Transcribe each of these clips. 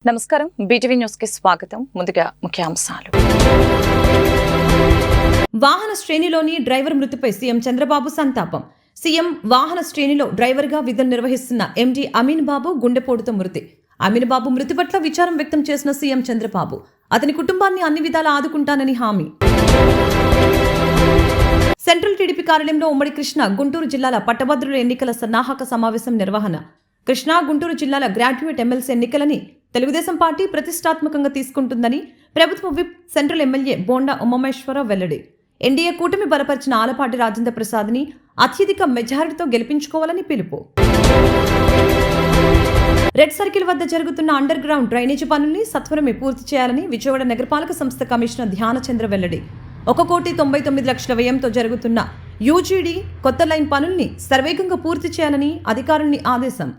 నమస్కారం BTV news కి స్వాగతం. ముందుగా ముఖ్యాంశాలు. వాహన శ్రేణిలోని డ్రైవర్ మృతిపై సీఎం చంద్రబాబు సంతాపం. సీఎం వాహన శ్రేణిలో డ్రైవర్గా విధులు నిర్వహిస్తున్న ఎండీ అమీన్ బాబు గుండెపోటుతో మృతి. అమీన్ బాబు మృతి పట్ల విచారం వ్యక్తం చేసిన సీఎం చంద్రబాబు అతని కుటుంబాన్ని అన్ని విధాలా ఆదుకుంటానని హామీ. సెంట్రల్ టీడీపీ కార్యాలయంలో ఉమ్మడి కృష్ణా గుంటూరు జిల్లాల పట్టభద్రుల ఎన్నికల సన్నాహక సమావేశం నిర్వహణ. కృష్ణా గుంటూరు జిల్లాల గ్రాడ్యుయేట్ ఎమ్మెల్సీ ఎన్నికలని తెలుగుదేశం పార్టీ ప్రతిష్టాత్మకంగా తీసుకుంటుందని ప్రభుత్వ whip central MLA bonda Umameswara Rao వెల్లడి. ఎన్డీఏ కూటమి బలపరిచిన ఆలపాటి రాజేంద్ర ప్రసాద్ని అత్యధిక మెజారిటీతో గెలిపించుకోవాలని పిలుపు. రెడ్ సర్కిల్ వద్ద జరుగుతున్న అండర్ గ్రౌండ్ డ్రైనేజీ పనుల్ని సత్వరమే పూర్తి చేయాలని విజయవాడ నగరపాలక సంస్థ కమిషనర్ ధ్యానచంద్ర వెల్లడి. 1,99,00,000 వ్యయంతో జరుగుతున్న యూజీడీ కొత్త లైన్ పనుల్ని సర్వేగంగా పూర్తి చేయాలని అధికారుల్ని ఆదేశం.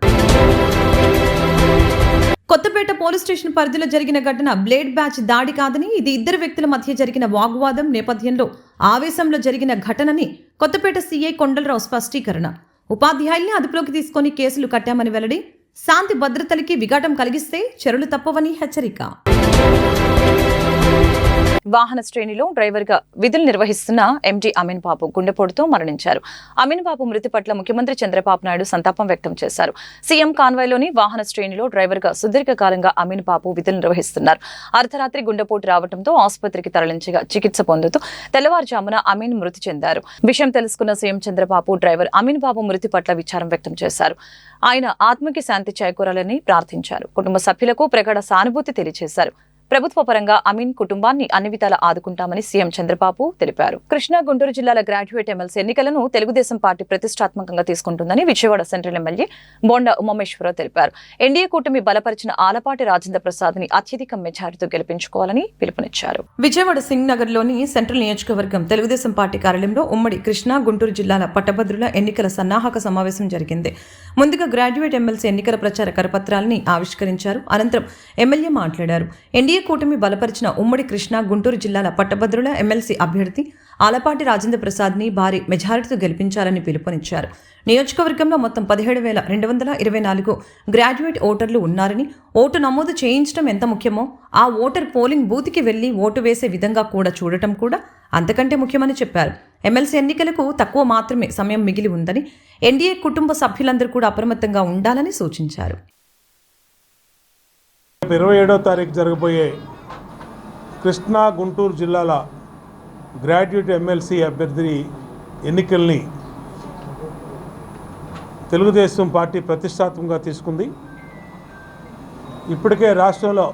కొత్తపేట పోలీస్ స్టేషన్ పరిధిలో జరిగిన ఘటన బ్లేడ్ బ్యాచ్ దాడి కాదని, ఇది ఇద్దరు వ్యక్తుల మధ్య జరిగిన వాగ్వాదం నేపథ్యంలో ఆవేశంలో జరిగిన ఘటనని కొత్తపేట సీఐ కొండలరావు స్పష్టీకరణ. ఉపాధ్యాయుల్ని అదుపులోకి తీసుకొని కేసులు కట్టామని వెల్లడి. శాంతి భద్రతలకి విఘాటం కలిగిస్తే చర్యలు తప్పవని హెచ్చరిక. వాహన శ్రేణిలో డ్రైవర్ గా విధులు నిర్వహిస్తున్న ఎండీ అమీన్ బాబు గుండెపోటుతో మరణించారు. అమీన్ బాబు మృతి పట్ల ముఖ్యమంత్రి చంద్రబాబు నాయుడు సంతాపం వ్యక్తం చేశారు. సీఎం కాన్వాయ్లోని వాహన శ్రేణిలో డ్రైవర్ గా సుదీర్ఘకాలంగా అమీన్ బాబు విధులు నిర్వహిస్తున్నారు. అర్ధరాత్రి గుండెపోటు రావడంతో ఆసుపత్రికి తరలించగా చికిత్స పొందుతూ తెల్లవారుజామున అమీన్ మృతి చెందారు. విషయం తెలుసుకున్న సీఎం చంద్రబాబు డ్రైవర్ అమీన్ బాబు మృతి పట్ల విచారం వ్యక్తం చేశారు. ఆయన ఆత్మకి శాంతి చేకూరాలని ప్రార్థించారు. కుటుంబ సభ్యులకు ప్రగాఢ సానుభూతి తెలియజేశారు. ప్రభుత్వ పరంగా అమీన్ కుటుంబాన్ని అన్ని విధాలా ఆదుకుంటామని సీఎం చంద్రబాబు తెలిపారు. కృష్ణా గుంటూరు జిల్లాల గ్రాడ్యుయేట్ ఎమ్మెల్సీ ఎన్నికలను తెలుగుదేశం పార్టీ ప్రతిష్టాత్మకంగా తీసుకుంటుందని విజయవాడ సెంట్రల్ ఎమ్మెల్యే బోండా ఉమామేశ్వరరావు తెలిపారు. ఎన్డీఏ కూటమి బలపరిచిన ఆలపాటి రాజేంద్ర ప్రసాద్ ని అత్యధిక మెజారిటీతో గెలిపించుకోవాలని పిలుపునిచ్చారు. విజయవాడ సింగ్ నగర్ లోని సెంట్రల్ నియోజకవర్గం తెలుగుదేశం పార్టీ కార్యాలయంలో ఉమ్మడి కృష్ణా గుంటూరు జిల్లాల పట్టభద్రుల ఎన్నికల సన్నాహక సమావేశం జరిగింది. ముందుగా గ్రాడ్యుయేట్ ఎమ్మెల్సీ ఎన్నికల ప్రచార కరపత్రాలని ఆవిష్కరించారు. అనంతరం ఎమ్మెల్యే మాట్లాడారు. ఎన్డీఏ కూటమి బలపరిచిన ఉమ్మడి కృష్ణా గుంటూరు జిల్లాల పట్టభద్రుల ఎమ్మెల్సీ అభ్యర్థి ఆలపాటి రాజేంద్ర ప్రసాద్ ని భారీ మెజారిటీతో గెలిపించాలని పిలుపునిచ్చారు. నియోజకవర్గంలో మొత్తం 17,224 గ్రాడ్యుయేట్ ఓటర్లు ఉన్నారని, ఓటు నమోదు చేయించడం ఎంత ముఖ్యమో ఆ ఓటర్ పోలింగ్ బూత్కి వెళ్లి ఓటు వేసే విధంగా కూడా చూడటం కూడా అంతకంటే ముఖ్యమని చెప్పారు. ఎమ్మెల్సీ ఎన్నికలకు తక్కువ మాత్రమే సమయం మిగిలి ఉందని, ఎన్డీఏ కుటుంబ సభ్యులందరూ కూడా అప్రమత్తంగా ఉండాలని సూచించారు. 27వ తారీఖు జరగబోయే కృష్ణా గుంటూరు జిల్లాల గ్రాడ్యుయేట్ ఎమ్మెల్సీ అభ్యర్థి ఎన్నికల్ని తెలుగుదేశం పార్టీ ప్రతిష్టాత్మకంగా తీసుకుంది. ఇప్పటికే రాష్ట్రంలో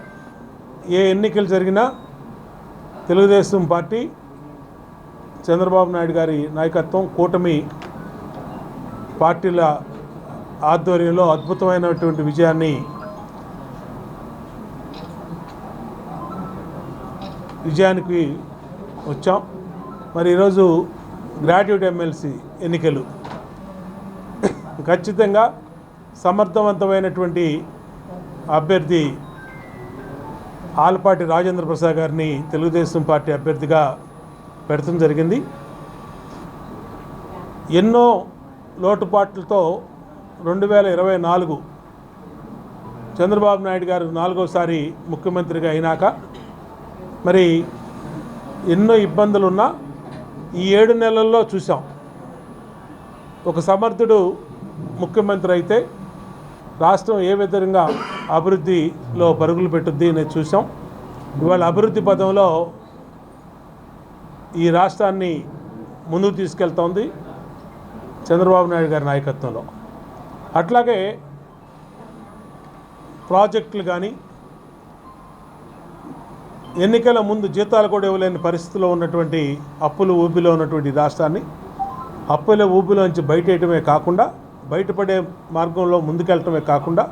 ఏ ఎన్నికలు జరిగినా తెలుగుదేశం పార్టీ చంద్రబాబు నాయుడు గారి నాయకత్వం, కూటమి పార్టీల ఆధ్వర్యంలో అద్భుతమైనటువంటి విజయానికి వచ్చాం. మరి ఈరోజు గ్రాడ్యుయేట్ ఎమ్మెల్సీ ఎన్నికలు ఖచ్చితంగా సమర్థవంతమైనటువంటి అభ్యర్థి ఆలపాటి రాజేంద్ర ప్రసాద్ గారిని తెలుగుదేశం పార్టీ అభ్యర్థిగా పెడతాం జరిగింది. ఎన్నో లోటుపాట్లతో 2024 చంద్రబాబు నాయుడు గారు 4వసారి ముఖ్యమంత్రిగా అయినాక మరి ఎన్నో ఇబ్బందులున్నా ఈ 7 నెలల్లో చూసాం. ఒక సమర్థుడు ముఖ్యమంత్రి అయితే రాష్ట్రం ఏ విధంగా అభివృద్ధిలో పరుగులు పెట్టుద్ది అనేది చూసాం. ఇవాళ అభివృద్ధి పదంలో ఈ రాష్ట్రాన్ని ముందుకు తీసుకెళ్తోంది చంద్రబాబు నాయుడు గారి నాయకత్వంలో. అట్లాగే ప్రాజెక్టులు కానీ, ఎన్నికల ముందు జీతాలు కూడా ఇవ్వలేని పరిస్థితిలో ఉన్నటువంటి అప్పుల ఊబిలో ఉన్నటువంటి రాష్ట్రాన్ని అప్పుల ఊబిలోంచి బయటేయటమే కాకుండా, బయటపడే మార్గంలో ముందుకెళ్ళటమే కాకుండా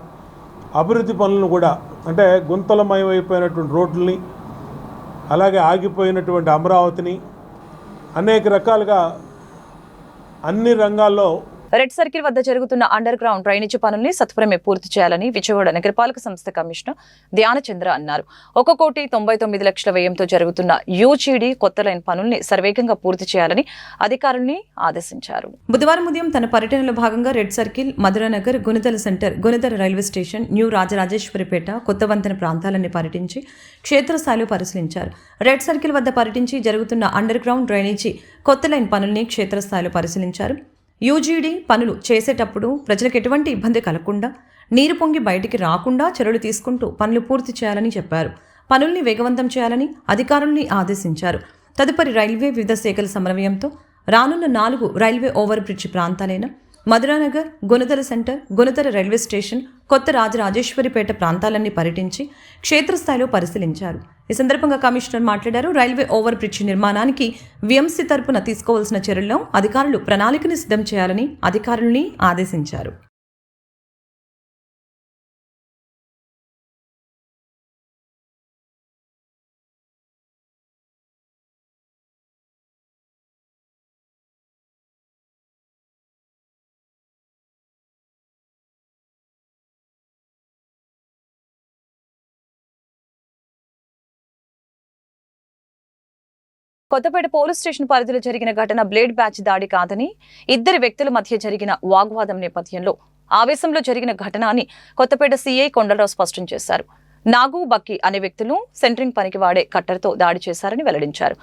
అభివృద్ధి పనులను కూడా, అంటే గుంతలమయమైపోయినటువంటి రోడ్లని, అలాగే ఆగిపోయినటువంటి అమరావతిని అనేక రకాలుగా అన్ని రంగాల్లో రెడ్ సర్కిల్ వద్ద జరుగుతున్న అండర్ గ్రౌండ్ డ్రైనేజీ పనుల్ని సత్వరమే పూర్తి చేయాలని విజయవాడ నగరపాలక సంస్థ కమిషనర్ ధ్యానచంద్ర అన్నారు. 1,99,00,000 వ్యయంతో జరుగుతున్న యూజీడీ కొత్త లైన్ పనుల్ని సర్వేగంగా పూర్తి చేయాలని అధికారుల్ని ఆదేశించారు. బుధవారం ఉదయం తన పర్యటనలో భాగంగా red circle, Madhuranagar, Gunadala centre, Gunadala railway station, new Rajarajeswaripeta, కొత్త వంతెన ప్రాంతాలన్నీ పర్యటించి క్షేత్రస్థాయిలో పరిశీలించారు. రెడ్ సర్కిల్ వద్ద పర్యటించి జరుగుతున్న అండర్ గ్రౌండ్ డ్రైనేజీ కొత్త లైన్ పనుల్ని క్షేత్రస్థాయిలో పరిశీలించారు. యూజీడీ పనులు చేసేటప్పుడు ప్రజలకు ఎటువంటి ఇబ్బంది కలగకుండా, నీరు పొంగి బయటికి రాకుండా చర్యలు తీసుకుంటూ పనులు పూర్తి చేయాలని చెప్పారు. పనుల్ని వేగవంతం చేయాలని అధికారుల్ని ఆదేశించారు. తదుపరి రైల్వే వివిధ శాఖల సమన్వయంతో రానున్న 4 రైల్వే ఓవర్ బ్రిడ్జ్ ప్రాంతాలైన Madhuranagar, Gunadala centre, Gunadala railway station, కొత్త రాజరాజేశ్వరిపేట ప్రాంతాలన్నీ పర్యటించి క్షేత్రస్థాయిలో పరిశీలించారు. ఈ సందర్భంగా కమిషనర్ మాట్లాడారు. రైల్వే ఓవర్ బ్రిడ్జ్ నిర్మాణానికి విఎంసీ తరపున తీసుకోవాల్సిన చర్యల్లో అధికారులు ప్రణాళికని సిద్ధం చేయాలని అధికారుల్ని ఆదేశించారు. కొత్తపేట పోలీస్ స్టేషన్ పరిధిలో జరిగిన ఘటన బ్లేడ్ బ్యాచ్ దాడి కాదని, ఇద్దరు వ్యక్తుల మధ్య జరిగిన వాగ్వాదం నేపథ్యంలో ఆవేశంలో జరిగిన ఘటన అని కొత్తపేట సీఐ కొండలరావు స్పష్టం చేశారు. నాగు, బక్కి అనే వ్యక్తులు సెంట్రింగ్ పనికి వాడే కట్టర్తో దాడి చేశారని వెల్లడించారు.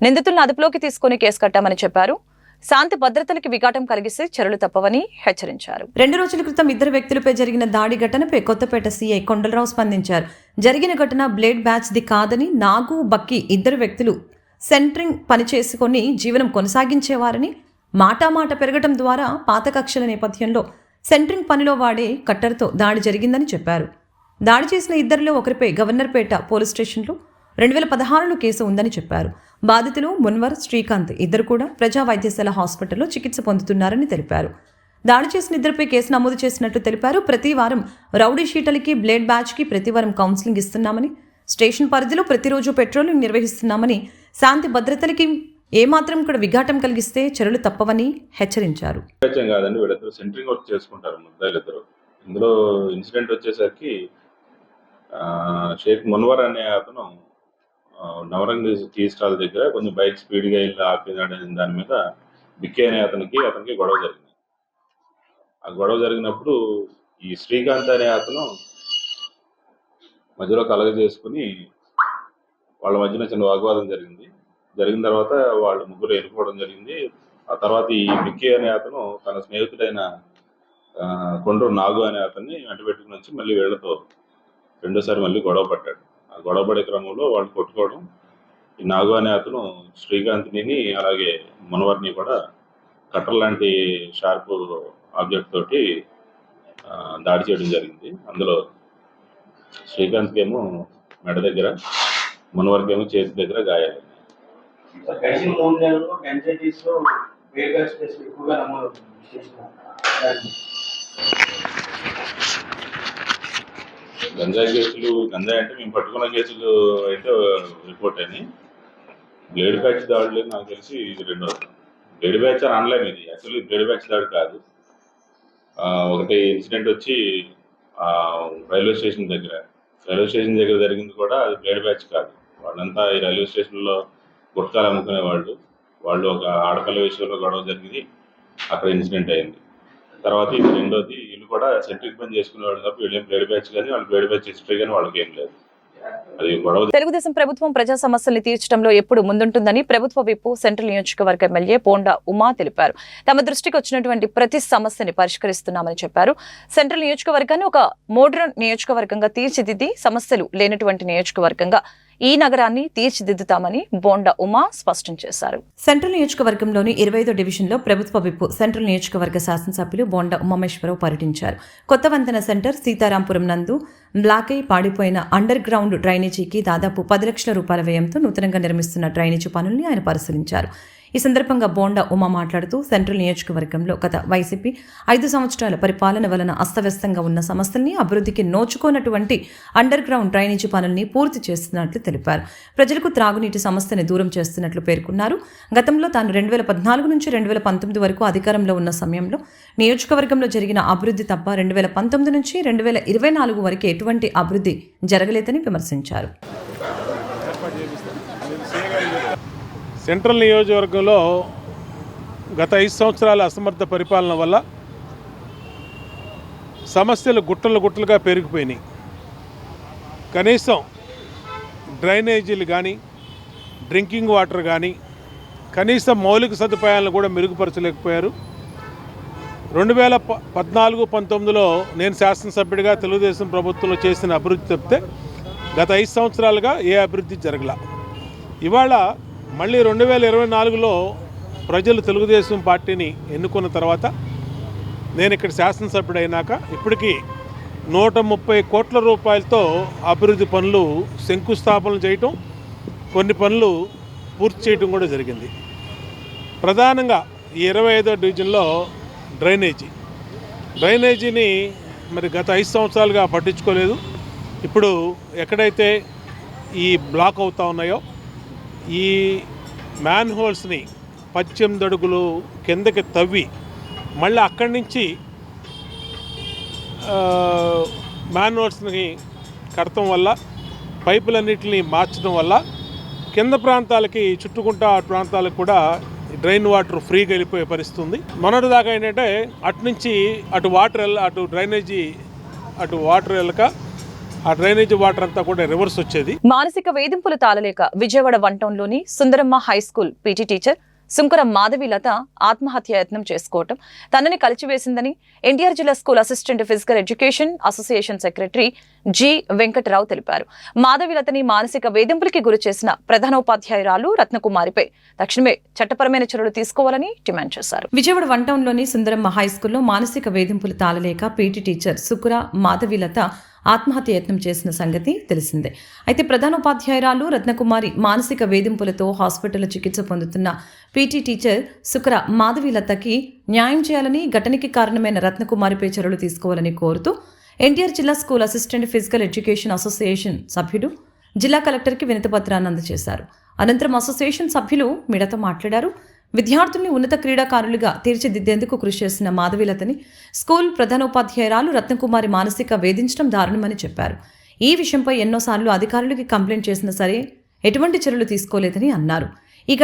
నిందితులను అదుపులోకి తీసుకుని కేసు కట్టామని చెప్పారు. శాంతి భద్రతలకు విఘాటం కలిగిస్తే చర్యలు తప్పవని హెచ్చరించారు. 2 రోజుల క్రితం ఇద్దరు వ్యక్తులపై జరిగిన దాడి ఘటనపై కొత్తపేట సీఐ కొండలరావు స్పందించారు. జరిగిన ఘటన బ్లేడ్ బ్యాచ్ది కాదని, నాగు, బక్కి ఇద్దరు వ్యక్తులు సెంట్రింగ్ పని చేసుకొని జీవనం కొనసాగించేవారని, మాటామాట పెరగటం ద్వారా పాత కక్షల నేపథ్యంలో సెంట్రింగ్ పనిలో వాడే కట్టర్తో దాడి జరిగిందని చెప్పారు. దాడి చేసిన ఇద్దరిలో ఒకరిపై గవర్నర్పేట పోలీస్ స్టేషన్లో 2016లో కేసు ఉందని చెప్పారు. బాధితులు మున్వర్, శ్రీకాంత్ ఇద్దరు కూడా ప్రజా వైద్యశాల హాస్పిటల్లో చికిత్స పొందుతున్నారని తెలిపారు. దాడి చేసిన ఇద్దరిపై కేసు నమోదు చేసినట్టు తెలిపారు. ప్రతి వారం రౌడీ షీటలకి, బ్లేడ్ బ్యాచ్కి ప్రతి వారం కౌన్సిలింగ్ ఇస్తున్నామని, స్టేషన్ పరిధిలో ప్రతిరోజు పెట్రోలింగ్ నిర్వహిస్తున్నామని, శాంతి భద్రతలకి ఏమాత్రం కూడా విఘాటం కలిగిస్తే చర్యలు తప్పవని హెచ్చరించారు. కాదండి, వీళ్ళిద్దరు సెంట్రింగ్ వర్క్ చేసుకుంటారు ముద్దాయిలిద్దరు. ఇందులో ఇన్సిడెంట్ వచ్చేసరికి షేక్ మున్వర్ అనే అతను నవరంగ్ టీ స్టాల్ దగ్గర కొంచెం బైక్ స్పీడ్గా వెళ్ళి ఆపినాడనే దాని మీద బిక్కే అనే అతనికి గొడవ జరిగింది. ఆ గొడవ జరిగినప్పుడు ఈ శ్రీకాంత్ అనే అతను మధ్యలో కలగజేసుకుని వాళ్ళ మధ్యన చిన్న వాగ్వాదం జరిగిన తర్వాత వాళ్ళు ముగ్గురు వెళ్ళిపోవడం జరిగింది. ఆ తర్వాత ఈ బిక్కే అనే అతను తన స్నేహితుడైన కొండ్రు నాగు అనే అతన్ని వెంటబెట్టుకుని వచ్చి మళ్ళీ వీళ్లతో రెండోసారి మళ్ళీ గొడవ పడ్డాడు. ఆ గొడవ పడే క్రమంలో వాళ్ళు కొట్టుకోవడం, ఈ నాగు అనే అతను శ్రీకాంత్ని అలాగే మునవర్ని కూడా కట్టర్ లాంటి షార్ప్ ఆబ్జెక్ట్ తోటి దాడి చేయడం జరిగింది. అందులో శ్రీకాంత్కి ఏమో మెడ దగ్గర, మునవర్కి ఏమో చేతి దగ్గర గాయాలు. గంజాయి కేసులు, గంజాయి అంటే మేము పట్టుకున్న కేసులు అయితే రిపోర్ట్ అని, బ్లేడ్ బ్యాచ్ దాడులు నాకు తెలిసి ఇది రెండోది. బ్లేడ్ బ్యాచ్ అని అనలేము, ఇది యాక్చువల్లీ బ్లేడ్ బ్యాచ్ దాడి కాదు. ఒకటి ఇన్సిడెంట్ వచ్చి రైల్వే స్టేషన్ దగ్గర జరిగింది కూడా అది బ్లేడ్ బ్యాచ్ కాదు. వాళ్ళంతా ఈ రైల్వే స్టేషన్లో గుట్కాలు అమ్ముకునే వాళ్ళు ఒక ఆడపిల్ల విషయంలో గొడవ జరిగింది, అక్కడ ఇన్సిడెంట్ అయింది. తర్వాత ఇది రెండోది, వీళ్ళు కూడా సెంట్రిక్ పని చేసుకునేవాళ్ళు తప్ప వీళ్ళేం బ్లేడ్ బ్యాచ్ కానీ వాళ్ళు బ్లేడ్ బ్యాచ్ హిస్టరీ కానీ వాళ్ళకి ఏం లేదు. అది గొడవ. తెలుగుదేశం ప్రభుత్వం ప్రజా సమస్యల్ని తీర్చడంలో ఎప్పుడు ముందుంటుందని ప్రభుత్వ విప్పు సెంట్రల్ నియోజకవర్గ ఎమ్మెల్యే బోండా ఉమా తెలిపారు. తమ దృష్టికి వచ్చినటువంటి ప్రతి సమస్యని పరిష్కరిస్తున్నామని చెప్పారు. సెంట్రల్ నియోజకవర్గాన్ని ఒక మోడ్రన్ నియోజకవర్గంగా తీర్చిదిద్ది సమస్యలు లేనటువంటి నియోజకవర్గంగా ఈ నగరాన్ని తీర్చిదిద్దుతామని బోండా ఉమా స్పష్టం చేశారు. సెంట్రల్ నియోజకవర్గంలోని 25వ డివిజన్లో ప్రభుత్వ విప్పు సెంట్రల్ నియోజకవర్గ శాసనసభ్యులు బోండా ఉమామేశ్వరరావు పర్యటించారు. కొత్త వంతెన సెంటర్, సీతారాంపురం నందు బ్లాక్ అయి పాడిపోయిన అండర్ గ్రౌండ్ డ్రైనేజీకి దాదాపు 10 లక్షల రూపాయల వ్యయంతో నూతనంగా నిర్మిస్తున్న డ్రైనేజీ పనుల్ని ఆయన పరిశీలించారు. ఈ సందర్భంగా బోండా ఉమా మాట్లాడుతూ సెంట్రల్ నియోజకవర్గంలో గత వైసీపీ 5 సంవత్సరాల పరిపాలన వలన అస్తవ్యస్తంగా ఉన్న సమస్యల్ని అభివృద్ధికి నోచుకోనటువంటి అండర్ గ్రౌండ్ డ్రైనేజీ పనుల్ని పూర్తి చేస్తున్నట్లు తెలిపారు. ప్రజలకు త్రాగునీటి సమస్యని దూరం చేస్తున్నట్లు పేర్కొన్నారు. గతంలో తాను 2014 నుంచి 2019 వరకు అధికారంలో ఉన్న సమయంలో నియోజకవర్గంలో జరిగిన అభివృద్ధి తప్ప 2019 నుంచి 2024 వరకు ఎటువంటి అభివృద్ధి జరగలేదని విమర్శించారు. సెంట్రల్ నియోజకవర్గంలో గత 5 సంవత్సరాల అసమర్థ పరిపాలన వల్ల సమస్యలు గుట్టలుగా పెరిగిపోయినాయి. కనీసం డ్రైనేజీలు కానీ, డ్రింకింగ్ వాటర్ కానీ, కనీసం మౌలిక సదుపాయాలను కూడా మెరుగుపరచలేకపోయారు. 2014-19లో నేను శాసనసభ్యుడిగా తెలుగుదేశం ప్రభుత్వంలో చేసిన అభివృద్ధి తప్పితే గత 5 సంవత్సరాలుగా ఏ అభివృద్ధి జరగల. ఇవాళ మళ్ళీ 2024లో ప్రజలు తెలుగుదేశం పార్టీని ఎన్నుకున్న తర్వాత నేను ఇక్కడ శాసనసభ్యుడైనాక ఇప్పటికీ 130 కోట్ల రూపాయలతో అభివృద్ధి పనులు శంకుస్థాపనలు చేయటం, కొన్ని పనులు పూర్తి చేయటం కూడా జరిగింది. ప్రధానంగా ఈ 25వ డివిజన్లో డ్రైనేజీని మరి గత 5 సంవత్సరాలుగా పట్టించుకోలేదు. ఇప్పుడు ఎక్కడైతే ఈ బ్లాక్ అవుతా ఉన్నాయో ఈ మ్యాన్ హోల్స్ని 18 అడుగులు కిందకి తవ్వి మళ్ళీ అక్కడి నుంచి మ్యాన్ హోల్స్ని కడటం వల్ల, పైపులన్నింటినీ మార్చడం వల్ల కింద ప్రాంతాలకి, చుట్టుకుంటా ప్రాంతాలకు కూడా డ్రైన్ వాటర్ ఫ్రీగా వెళ్ళిపోయే పరిస్థితి ఉంది. మొన్నటిదాకా ఏంటంటే అటు వాటర్ వెళ్ళక ఆ డ్రైనేజీ వాటర్ అంతా కూడా రివర్స్ వచ్చేది. మానసిక వేధింపులు తాళలేక విజయవాడ 1 టౌన్లోని Sundaramma high school PT teacher Sunkara Madhavilatha ఆత్మహత్యాయత్నం చేసుకోవటం తనని కలిచివేసిందని ఎన్టీఆర్ జిల్లా school assistant physical education association secretary G Venkatarao తెలిపారు. మాధవీలతని మానసిక వేధింపులకి గురి చేసిన ప్రధానోపాధ్యాయురాలు రత్నకుమారిపై తక్షణమే చట్టపరమైన చర్యలు తీసుకోవాలని డిమాండ్ చేశారు. విజయవాడ 1 టౌన్లోని సుందరమ్మ హై స్కూల్లో మానసిక వేధింపులు తాళలేక పీటీ టీచర్ సుకుర మాధవీలత ఆత్మహత్య యత్నం చేసిన సంగతి తెలిసిందే. అయితే ప్రధానోపాధ్యాయురాలు రత్నకుమారి మానసిక వేధింపులతో హాస్పిటల్లో చికిత్స పొందుతున్న పీటీ టీచర్ సుకర మాధవీలతకి న్యాయం చేయాలని, ఘటనకి కారణమైన రత్నకుమారిపై చర్యలు తీసుకోవాలని కోరుతూ ఎన్టీఆర్ జిల్లా school assistant physical education association సభ్యుడు జిల్లా కలెక్టర్కి వినతిపత్రాన్ని అందజేశారు. అనంతరం అసోసియేషన్ సభ్యులు మీడియాతో మాట్లాడారు. విద్యార్థుల్ని ఉన్నత క్రీడాకారులుగా తీర్చిదిద్దేందుకు కృషి చేసిన మాధవీలతని స్కూల్ ప్రధానోపాధ్యాయురాలు రత్నకుమారి మానసిక వేధించడం దారుణమని చెప్పారు. ఈ విషయంపై ఎన్నోసార్లు అధికారులకి కంప్లైంట్ చేసినా సరే ఎటువంటి చర్యలు తీసుకోలేదని అన్నారు. ఈ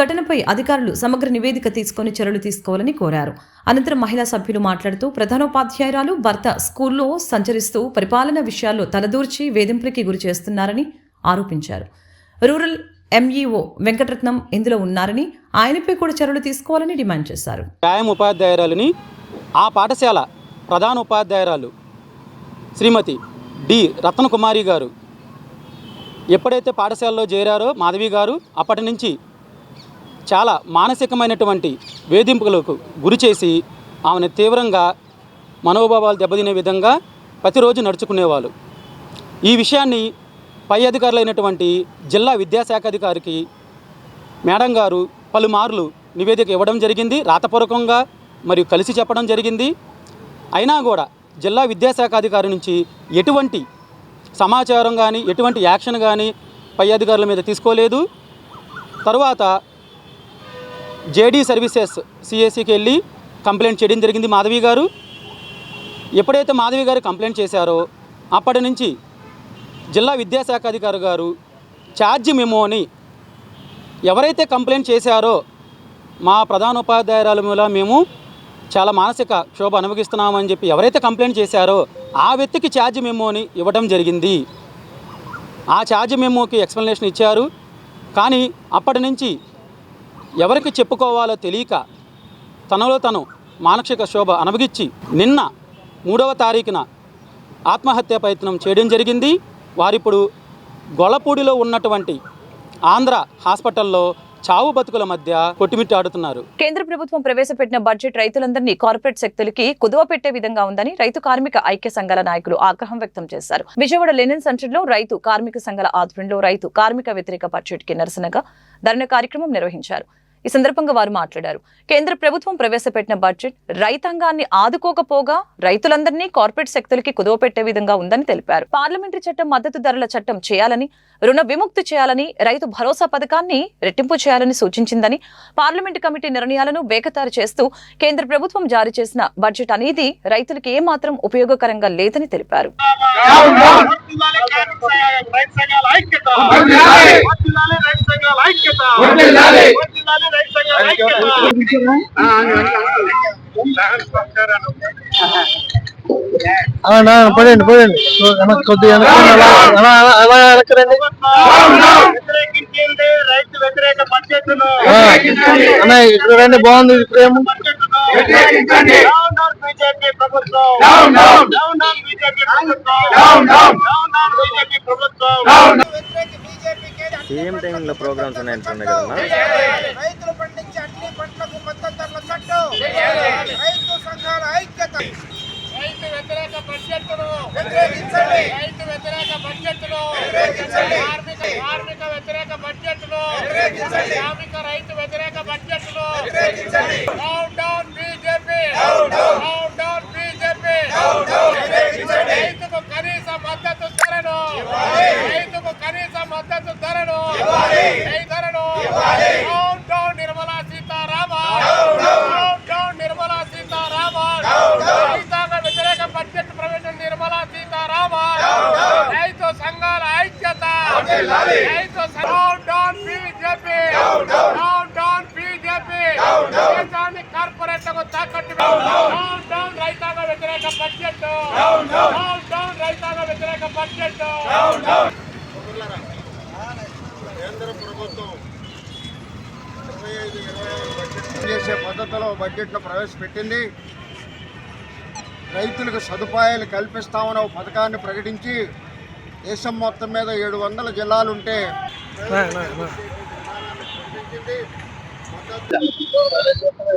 ఘటనపై అధికారులు సమగ్ర నివేదిక తీసుకొని చర్యలు తీసుకోవాలని కోరారు. అనంతరం మహిళా సభ్యులు మాట్లాడుతూ ప్రధానోపాధ్యాయురాలు భర్త స్కూల్లో సంచరిస్తూ పరిపాలన విషయాల్లో తలదూర్చి వేధింపులకి గురి చేస్తున్నారని ఆరోపించారు. రూరల్ ఎంఈఓ వెంకటరత్నం ఇందులో ఉన్నారని, ఆయనపై కూడా చర్యలు తీసుకోవాలని డిమాండ్ చేశారు. వ్యాయామ ఉపాధ్యాయురాలిని ఆ పాఠశాల ప్రధాన ఉపాధ్యాయురాలు శ్రీమతి డి రత్నకుమారి గారు ఎప్పుడైతే పాఠశాలలో చేరారో మాధవి గారు అప్పటి నుంచి చాలా మానసికమైనటువంటి వేధింపులకు గురి చేసి ఆమెను తీవ్రంగా మనోభావాలు దెబ్బతినే విధంగా ప్రతిరోజు నడుచుకునేవాళ్ళు. ఈ విషయాన్ని పై అధికారులైనటువంటి జిల్లా విద్యాశాఖ అధికారికి మేడం గారు పలుమార్లు నివేదిక ఇవ్వడం జరిగింది, రాతపూర్వకంగా మరియు కలిసి చెప్పడం జరిగింది. అయినా కూడా జిల్లా విద్యాశాఖ అధికారి నుంచి ఎటువంటి సమాచారం కానీ, ఎటువంటి యాక్షన్ కానీ పై అధికారుల మీద తీసుకోలేదు. తరువాత జేడీ సర్వీసెస్ సిఎస్సికి వెళ్ళి కంప్లైంట్ చేయడం జరిగింది మాధవి గారు. ఎప్పుడైతే మాధవి గారు కంప్లైంట్ చేశారో అప్పటి నుంచి జిల్లా విద్యాశాఖ అధికారి గారు ఛార్జ్ మెమోని ఎవరైతే కంప్లైంట్ చేశారో మా ప్రధానోపాధ్యాయురాల మూల మేము చాలా మానసిక క్షోభ అనుభవిస్తున్నామని చెప్పి ఎవరైతే కంప్లైంట్ చేశారో ఆ వ్యక్తికి ఛార్జ్ మెమోని ఇవ్వడం జరిగింది. ఆ ఛార్జ్ మెమోకి ఎక్స్ప్లెనేషన్ ఇచ్చారు. కానీ అప్పటి నుంచి ఎవరికి చెప్పుకోవాలో తెలియక తనలో తను మానసిక శోభ అనుభవించి నిన్న 3వ తారీఖున ఆత్మహత్య ప్రయత్నం చేయడం జరిగింది. వారిప్పుడు గొల్లపూడిలో ఉన్నటువంటి ఆంధ్ర హాస్పిటల్లో చావు బతుకుల మధ్య కొట్టుమిట్టాడుతున్నారు. కేంద్ర ప్రభుత్వం ప్రవేశపెట్టిన బడ్జెట్ రైతులందరినీ కార్పొరేట్ శక్తులకి కుదువ పెట్టే విధంగా ఉందని రైతు కార్మిక ఐక్య సంఘాల నాయకులు ఆగ్రహం వ్యక్తం చేశారు. విజయవాడ లెనిన్ సెంటర్లో రైతు కార్మిక సంఘాల ఆధ్వర్యంలో రైతు కార్మిక వ్యతిరేక బడ్జెట్ కి నిరసనగా ధర్నా కార్యక్రమం నిర్వహించారు. ఈ సందర్భంగా వారు మాట్లాడారు. కేంద్ర ప్రభుత్వం ప్రవేశపెట్టిన బడ్జెట్ రైతాంగాన్ని ఆదుకోకపోగా రైతులందరినీ కార్పొరేట్ శక్తులకి కుదవపెట్టే విధంగా ఉందని తెలిపారు. పార్లమెంటరీ చట్టం మద్దతు ధరల చట్టం చేయాలని, రుణ విముక్తి చేయాలని, రైతు భరోసా పథకాన్ని రెట్టింపు చేయాలని సూచించిందని, పార్లమెంటు కమిటీ నిర్ణయాలను బేఖతారు చేస్తూ కేంద్ర ప్రభుత్వం జారీ చేసిన బడ్జెట్ అనేది రైతులకు ఏమాత్రం ఉపయోగకరంగా లేదని తెలిపారు. పడండి కొద్దిగా రైతు వ్యతిరేక బడ్జెట్ అన్న ఇక్కడ రండి, బాగుంది ప్రేమ. బీజేపీ ప్రభుత్వం సేమ్ టైంలో ప్రోగ్రామ్స్ ఉన్నాయంటున్నాయి కదన్నా. రైతులు పండించే అన్ని పంటలకు మద్దతు ధరల చట్టం, రైతు సంఘాల ఐక్యత. రైతు వ్యతిరేక బడ్జెట్ను వ్యతిరేకించండి, రైతు వ్యతిరేక బడ్జెట్ను వ్యతిరేకించండి, కార్మిక వ్యతిరేక బడ్జెట్ను వ్యతిరేకించండి, శ్రామిక రైతు వ్యతిరేక బడ్జెట్ను వ్యతిరేకించండి. Down down BJP, down down BJP, వ్యతిరేకించండి. రైతుకు కనీస మద్దతు ధరను, రైతుకు కనీస మద్దతు ధరను, down down Nirmala Sitharaman, down down Nirmala Sitharaman, రైతాంగ వ్యతిరేక బడ్జెట్ ప్రవేశం నిర్మలా సీతారామన్, రైతు సంఘాల ఐక్యత, రైతు down down BJP, down down BJP, దేశాన్ని కార్పొరేట్లకు తాకట్టు, డౌన్ డౌన్ రైతాంగ వ్యతిరేక బడ్జెట్, డౌన్ డౌన్ రైతాంగ వ్యతిరేక బడ్జెట్. కేంద్ర ప్రభుత్వం 25-26 బడ్జెట్ చేసే పద్ధతిలో బడ్జెట్ను ప్రవేశపెట్టింది. రైతులకు సదుపాయాలు కల్పిస్తామని ఒక పథకాన్ని ప్రకటించి దేశం మొత్తం మీద 700 జిల్లాలుంటే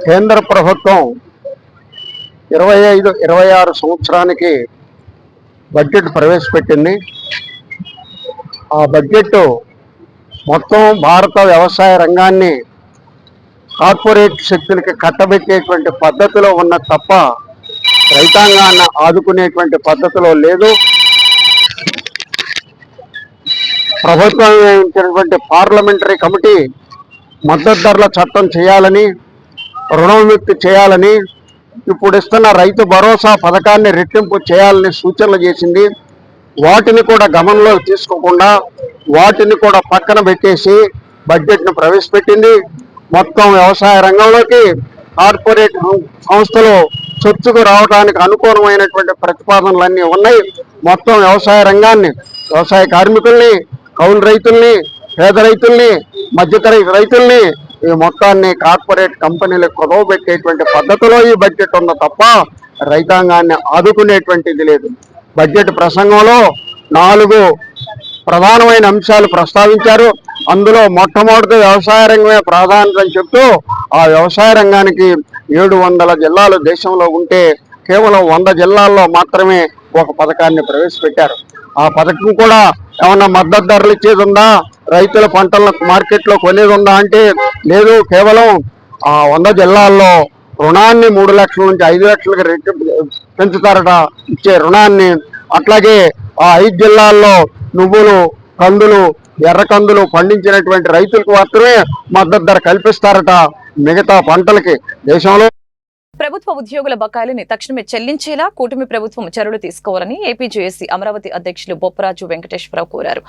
కేంద్ర ప్రభుత్వం 25-26 సంవత్సరానికి బడ్జెట్ ప్రవేశపెట్టింది. ఆ బడ్జెట్ మొత్తం భారత వ్యవసాయ రంగాన్ని కార్పొరేట్ శక్తులకి కట్టబెట్టేటువంటి పద్ధతిలో ఉన్న తప్ప రైతాంగాన్ని ఆదుకునేటువంటి పద్ధతిలో లేదు. ప్రభుత్వం ఇచ్చినటువంటి పార్లమెంటరీ కమిటీ మద్దతు ధరల చట్టం చేయాలని, రుణ విముక్తి చేయాలని, ఇప్పుడు ఇస్తున్న రైతు భరోసా పథకాన్ని రెట్టింపు చేయాలని సూచనలు చేసింది. వాటిని కూడా గమనంలోకి తీసుకోకుండా వాటిని కూడా పక్కన పెట్టేసి బడ్జెట్ను ప్రవేశపెట్టింది. మొత్తం వ్యవసాయ రంగంలోకి కార్పొరేట్ సంస్థలు చొచ్చుకు రావడానికి అనుకూలమైనటువంటి ప్రతిపాదనలన్నీ ఉన్నాయి. మొత్తం వ్యవసాయ రంగాన్ని, వ్యవసాయ కార్మికుల్ని, కౌలు రైతుల్ని, పేద రైతుల్ని, మధ్యతరగతి రైతుల్ని, ఈ మొత్తాన్ని కార్పొరేట్ కంపెనీలకు కుదవబెట్టేటువంటి పద్ధతిలో ఈ బడ్జెట్ ఉంది తప్ప రైతాంగాన్ని ఆదుకునేటువంటిది లేదు. బడ్జెట్ ప్రసంగంలో 4 ప్రధానమైన అంశాలు ప్రస్తావించారు. అందులో మొట్టమొదటి వ్యవసాయ రంగమే ప్రాధాన్యత అని చెప్తూ ఆ వ్యవసాయ రంగానికి 700 జిల్లాలు దేశంలో ఉంటే కేవలం 100 జిల్లాల్లో మాత్రమే ఒక పథకాన్ని ప్రవేశపెట్టారు. ఆ పథకం కూడా ఏమన్నా మద్దతు ధరలు ఇచ్చేది ఉందా, రైతుల పంటలను మార్కెట్లో కొనేది ఉందా అంటే లేదు. కేవలం ఆ 100 జిల్లాల్లో రుణాన్ని 3 లక్షల నుంచి 5 లక్షలకు రెట్టు పెంచుతారట ఇచ్చే రుణాన్ని. అట్లాగే ఆ 5 జిల్లాల్లో నువ్వులు, కందులు, ఎర్ర కందులు పండించినటువంటి రైతులకు మాత్రమే మద్దతు ధర కల్పిస్తారట. మిగతా పంటలకి దేశంలో ప్రభుత్వ ఉద్యోగుల బకాయిలని తక్షణమే చెల్లించేలా కూటమి ప్రభుత్వం చర్యలు తీసుకోవాలని ఏపీజేఏసీ అమరావతి అధ్యక్షులు బొప్పరాజు వెంకటేశ్వరరావు కోరారు.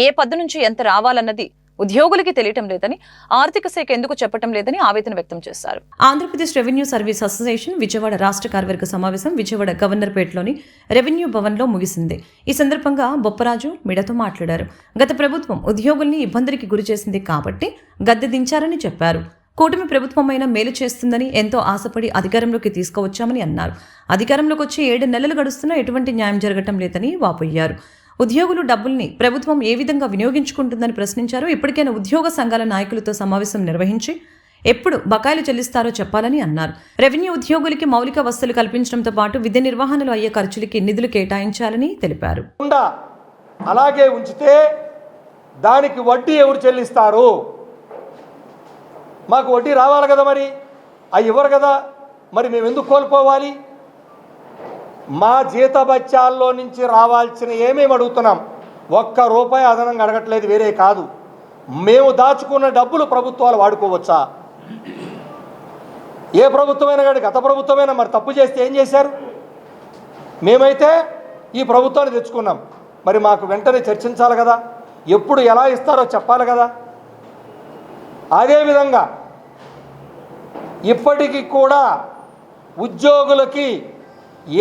ఏ పద్దు నుంచి ఎంత రావాలన్నది ఉద్యోగులకి తెలియటం లేదని, ఆర్థిక శాఖ ఎందుకు చెప్పటం లేదని ఆవేదన వ్యక్తం చేశారు. Andhra Pradesh revenue service association Vijayawada రాష్ట్ర కార్యవర్గ సమావేశం విజయవాడ గవర్నర్పేటలోని రెవెన్యూ భవన్లో ముగిసింది. ఈ సందర్భంగా బొప్పరాజు మీడియాతో మాట్లాడారు. గత ప్రభుత్వం ఉద్యోగుల్ని ఇబ్బందులకి గురి చేసింది కాబట్టి గద్దె దించారని చెప్పారు. కూటమి ప్రభుత్వమైన మేలు చేస్తుందని ఎంతో ఆశపడి అధికారంలోకి తీసుకువచ్చామని అన్నారు. అధికారంలోకి వచ్చి 7 నెలలు గడుస్తున్నా ఎటువంటి న్యాయం జరగటం లేదని వాపోయారు. ఉద్యోగులు డబ్బుల్ని ప్రభుత్వం ఏ విధంగా వినియోగించుకుంటుందని ప్రశ్నించారు. ఇప్పటికైనా ఉద్యోగ సంఘాల నాయకులతో సమావేశం నిర్వహించి ఎప్పుడు బకాయిలు చెల్లిస్తారో చెప్పాలని అన్నారు. రెవెన్యూ ఉద్యోగులకి మౌలిక వసతులు కల్పించడంతో పాటు విధి నిర్వహణలో అయ్యే ఖర్చులకి నిధులు కేటాయించాలని తెలిపారు. అలాగే ఉంచితే దానికి వడ్డీ ఎవరు చెల్లిస్తారు? మాకు వడ్డీ రావాలి కదా, మరి అవి ఇవ్వరు కదా, మరి మేము ఎందుకు కోల్పోవాలి? మా జీతభత్యాల్లో నుంచి రావాల్సిన ఏమేమి అడుగుతున్నాం, ఒక్క రూపాయి అదనంగా అడగట్లేదు, వేరే కాదు. మేము దాచుకున్న డబ్బులు ప్రభుత్వాలు వాడుకోవచ్చా? ఏ ప్రభుత్వమైనా కానీ, గత ప్రభుత్వమైనా మరి తప్పు చేస్తే ఏం చేశారు? మేమైతే ఈ ప్రభుత్వాన్ని తెచ్చుకున్నాం, మరి మాకు వెంటనే చర్చించాలి కదా, ఎప్పుడు ఎలా ఇస్తారో చెప్పాలి కదా. అదేవిధంగా ఇప్పటికీ కూడా ఉద్యోగులకి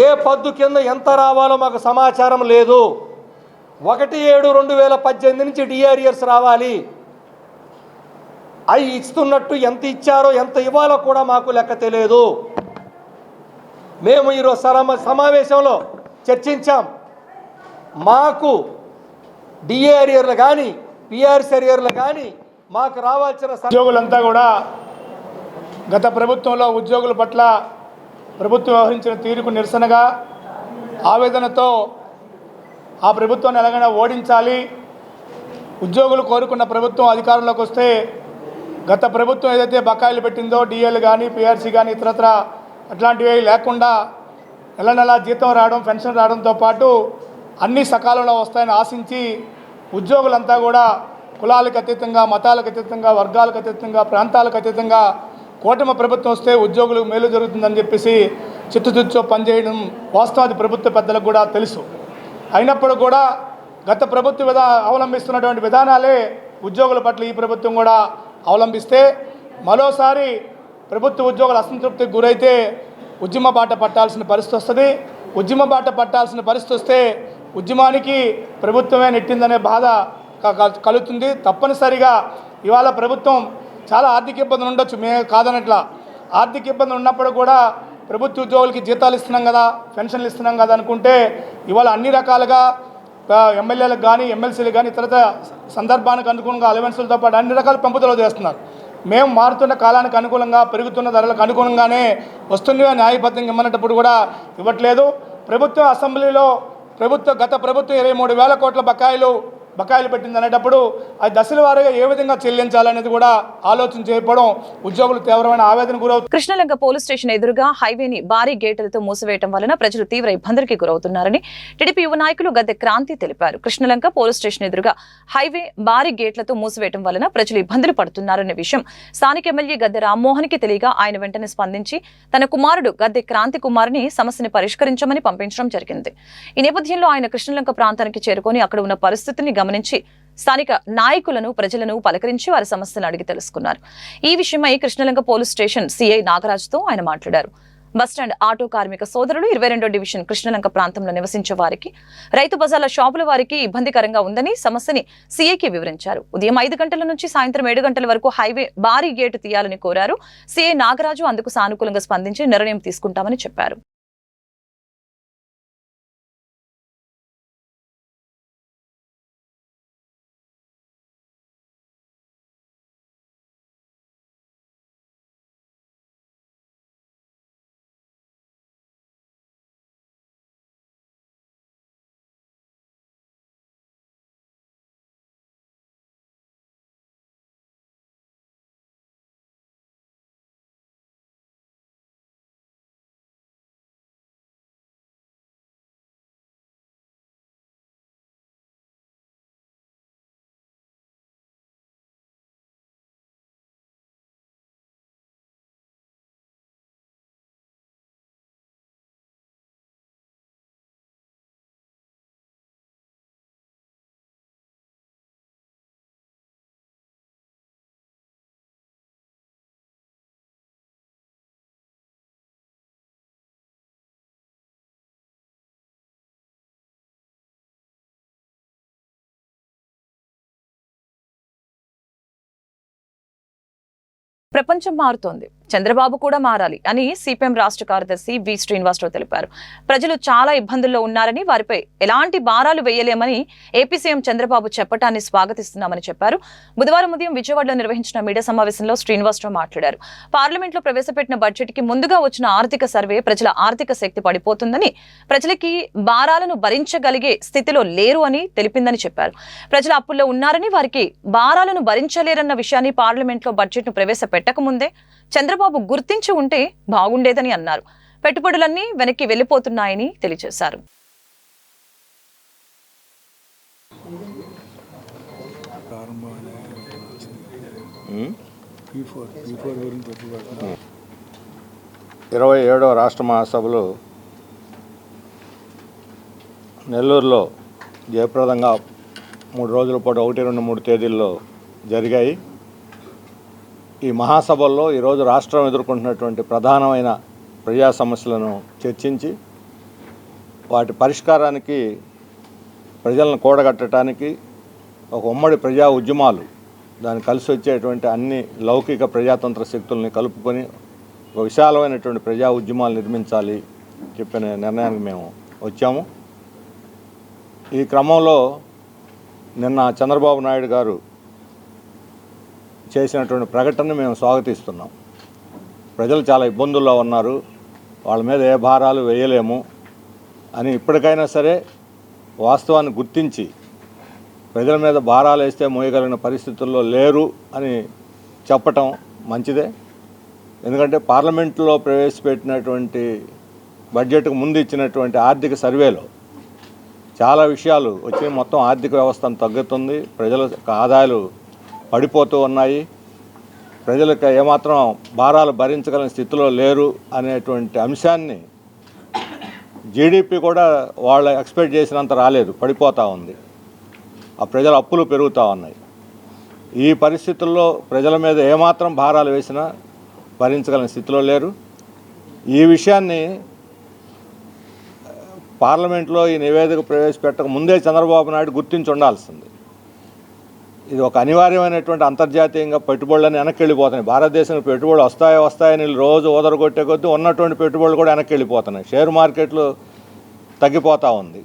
ఏ పద్దు కింద ఎంత రావాలో మాకు సమాచారం లేదు. 1/7/2018 నుంచి డిఆర్ఇయర్స్ రావాలి, అవి ఇస్తున్నట్టు ఎంత ఇచ్చారో ఎంత ఇవ్వాలో కూడా మాకు లెక్క తెలియదు. మేము ఈరోజు సమావేశంలో చర్చించాం. మాకు డిఆర్ఇయర్లు కానీ పిఆర్సీ అరియర్లు కానీ మాకు రావాల్సిన ఉద్యోగులంతా కూడా గత ప్రభుత్వంలో ఉద్యోగుల పట్ల ప్రభుత్వం వ్యవహరించిన తీరుకు నిరసనగా ఆవేదనతో ఆ ప్రభుత్వాన్ని ఎలాగైనా ఓడించాలి, ఉద్యోగులు కోరుకున్న ప్రభుత్వం అధికారంలోకి వస్తే గత ప్రభుత్వం ఏదైతే బకాయిలు పెట్టిందో డిఏలు కానీ పిఆర్సీ కానీ ఇతరత్ర అట్లాంటివి లేకుండా నెల జీతం రావడం, పెన్షన్ రావడంతో పాటు అన్ని సకాలంలో వస్తాయని ఆశించి ఉద్యోగులంతా కూడా కులాలకు అతీతంగా, మతాలకు అతీతంగా, వర్గాలకు అతీతంగా, ప్రాంతాలకు అతీతంగా కూటమి ప్రభుత్వం వస్తే ఉద్యోగులకు మేలు జరుగుతుందని చెప్పేసి చిత్తశుద్ధితో పనిచేయడం వాస్తవాది ప్రభుత్వ పెద్దలకు కూడా తెలుసు. అయినప్పుడు కూడా గత ప్రభుత్వ అవలంబిస్తున్నటువంటి విధానాలే ఉద్యోగుల పట్ల ఈ ప్రభుత్వం కూడా అవలంబిస్తే మరోసారి ప్రభుత్వ ఉద్యోగుల అసంతృప్తికి గురైతే ఉద్యమ బాట పట్టాల్సిన పరిస్థితి వస్తుంది. ఉద్యమ బాట పట్టాల్సిన పరిస్థితి వస్తే ఉద్యమానికి ప్రభుత్వమే నెట్టిందనే బాధ కలుగుతుంది. తప్పనిసరిగా ఇవాళ ప్రభుత్వం చాలా ఆర్థిక ఇబ్బందులు ఉండొచ్చు, మేము కాదనట్లా. ఆర్థిక ఇబ్బందులు ఉన్నప్పుడు కూడా ప్రభుత్వ ఉద్యోగులకి జీతాలు ఇస్తున్నాం కదా, పెన్షన్లు ఇస్తున్నాం కదా అనుకుంటే ఇవాళ అన్ని రకాలుగా ఎమ్మెల్యేలకు కానీ ఎమ్మెల్సీలకు కానీ ఇతర సందర్భానికి అనుగుణంగా అలవెన్సులతో పాటు అన్ని రకాల పెంపుదలు చేస్తున్నారు. మేము మారుతున్న కాలానికి అనుకూలంగా, పెరుగుతున్న ధరలకు అనుగుణంగానే వస్తున్నవి న్యాయబద్ధంగా ఇమ్మన్నప్పుడు కూడా ఇవ్వట్లేదు. ప్రభుత్వ అసెంబ్లీలో గత ప్రభుత్వం 23,000 కోట్ల బకాయిలు పెట్టింది అనేటప్పుడు అది దశల వారీగా ఏ విధంగా చెల్లించాలనేది కూడా ఆలోచన చేయకపోవడం ఉద్యోగులు తీవ్రమైన ఆవేదన గురవుతారు. కృష్ణలంక పోలీస్ స్టేషన్ ఎదురుగా హైవేని భారీ గేట్లతో మూసివేయడం వలన ప్రజలు తీవ్ర ఇబ్బందులకి గురవుతున్నారని టీడీపీ యువ నాయకులు గద్దె క్రాంతి తెలిపారు. కృష్ణలంక పోలీస్ స్టేషన్ ఎదురుగా హైవే భారీ గేట్లతో మూసివేయడం వలన ప్రజలు ఇబ్బందులు పడుతున్నారనే విషయం స్థానిక ఎమ్మెల్యే గద్దె రామ్మోహన్ కి తెలియగా ఆయన వెంటనే స్పందించి తన కుమారుడు గద్దె క్రాంతి కుమార్ని సమస్యని పరిష్కరించమని పంపించడం జరిగింది. ఈ నేపథ్యంలో ఆయన కృష్ణలంక ప్రాంతానికి చేరుకొని అక్కడ ఉన్న పరిస్థితిని గమనించి స్థానిక నాయకులను, ప్రజలను పలకరించి వారి సమస్యలు అడిగి తెలుసుకున్నారు. ఈ విషయమై కృష్ణలంక పోలీస్ స్టేషన్ సిఐ నాగరాజుతో ఆయన మాట్లాడారు. బస్టాండ్ ఆటో కార్మిక సోదరులు 22వ డివిజన్ కృష్ణలంక ప్రాంతంలో నివసించే వారికి, రైతు బజార్ల షాపుల వారికి ఇబ్బందికరంగా ఉందని సమస్యని సీఐకి వివరించారు. ఉదయం 5 గంటల నుంచి సాయంత్రం 7 గంటల వరకు హైవే భారీ గేటు తీయాలని కోరారు. సీఐ నాగరాజు అందుకు సానుకూలంగా స్పందించి నిర్ణయం తీసుకుంటామని చెప్పారు. ప్రపంచం మారుతోంది. చంద్రబాబు కూడా మారాలి అని సిపిఎం రాష్ట్ర కార్యదర్శి వి శ్రీనివాసరావు తెలిపారు. ప్రజలు చాలా ఇబ్బందుల్లో ఉన్నారని, వారిపై ఎలాంటి భారాలు వేయలేమని ఏపీ సీఎం చంద్రబాబు చెప్పటాన్ని స్వాగతిస్తున్నామని చెప్పారు. బుధవారం ఉదయం విజయవాడలో నిర్వహించిన మీడియా సమావేశంలో శ్రీనివాసరావు మాట్లాడారు. పార్లమెంట్లో ప్రవేశపెట్టిన బడ్జెట్ కి ముందుగా వచ్చిన ఆర్థిక సర్వే ప్రజల ఆర్థిక శక్తి పడిపోతుందని, ప్రజలకి భారాలను భరించగలిగే స్థితిలో లేరు అని తెలిపిందని చెప్పారు. ప్రజల అప్పుల్లో ఉన్నారని, వారికి భారాలను భరించలేరన్న విషయాన్ని పార్లమెంట్లో బడ్జెట్ ను ప్రవేశపెట్టక ముందే చంద్రబాబు గుర్తించి ఉంటే బాగుండేదని అన్నారు. పెట్టుబడులన్నీ వెనక్కి వెళ్లిపోతున్నాయని తెలియజేశారు. ఇరవై 27వ రాష్ట్ర మహాసభలు నెల్లూరులో జయప్రదంగా 3 రోజుల పాటు 1, 2, 3 తేదీల్లో జరిగాయి. ఈ మహాసభల్లో ఈరోజు రాష్ట్రం ఎదుర్కొంటున్నటువంటి ప్రధానమైన ప్రజా సమస్యలను చర్చించి వాటి పరిష్కారానికి ప్రజలను కూడగట్టడానికి ఒక ఉమ్మడి ప్రజా ఉద్యమాలు, దాన్ని కలిసి వచ్చేటువంటి అన్ని లౌకిక ప్రజాతంత్ర శక్తుల్ని కలుపుకొని ఒక విశాలమైనటువంటి ప్రజా ఉద్యమాలు నిర్మించాలి చెప్పిన నిర్ణయానికి మేము వచ్చాము. ఈ క్రమంలో నిన్న చంద్రబాబు నాయుడు గారు చేసినటువంటి ప్రకటనను మేము స్వాగతిస్తున్నాం. ప్రజలు చాలా ఇబ్బందుల్లో ఉన్నారు, వాళ్ళ మీద ఏ భారాలు వేయలేము అని ఇప్పటికైనా సరే వాస్తవాన్ని గుర్తించి ప్రజల మీద భారాలు వేస్తే మోయగలిగిన పరిస్థితుల్లో లేరు అని చెప్పటం మంచిదే. ఎందుకంటే పార్లమెంట్లో ప్రవేశపెట్టినటువంటి బడ్జెట్కు ముందు ఇచ్చినటువంటి ఆర్థిక సర్వేలో చాలా విషయాలు వచ్చి మొత్తం ఆర్థిక వ్యవస్థను తగ్గుతుంది, ప్రజల ఆదాయాలు పడిపోతూ ఉన్నాయి, ప్రజలకు ఏమాత్రం భారాలు భరించగలిగిన స్థితిలో లేరు అనేటువంటి అంశాన్ని జీడిపి కూడా వాళ్ళు ఎక్స్పెక్ట్ చేసినంత రాలేదు, పడిపోతూ ఉంది. ఆ ప్రజల అప్పులు పెరుగుతూ ఉన్నాయి. ఈ పరిస్థితుల్లో ప్రజల మీద ఏమాత్రం భారాలు వేసినా భరించగలిగిన స్థితిలో లేరు. ఈ విషయాన్ని పార్లమెంట్లో ఈ నివేదిక ప్రవేశపెట్టక ముందే చంద్రబాబు నాయుడు గుర్తించి ఉండాల్సింది. ఇది ఒక అనివార్యమైనటువంటి అంతర్జాతీయంగా పెట్టుబడులని వెనక్కి వెళ్ళిపోతున్నాయి. భారతదేశంలో పెట్టుబడులు వస్తాయని రోజు ఓదరగొట్టే కొద్దీ ఉన్నటువంటి పెట్టుబడులు కూడా వెనక్కి వెళ్ళిపోతున్నాయి. షేర్ మార్కెట్లు తగ్గిపోతూ ఉంది.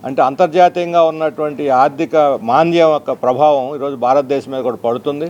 అంటే అంతర్జాతీయంగా ఉన్నటువంటి ఆర్థిక మాంద్యం యొక్క ప్రభావం ఈరోజు భారతదేశం మీద కూడా పడుతుంది.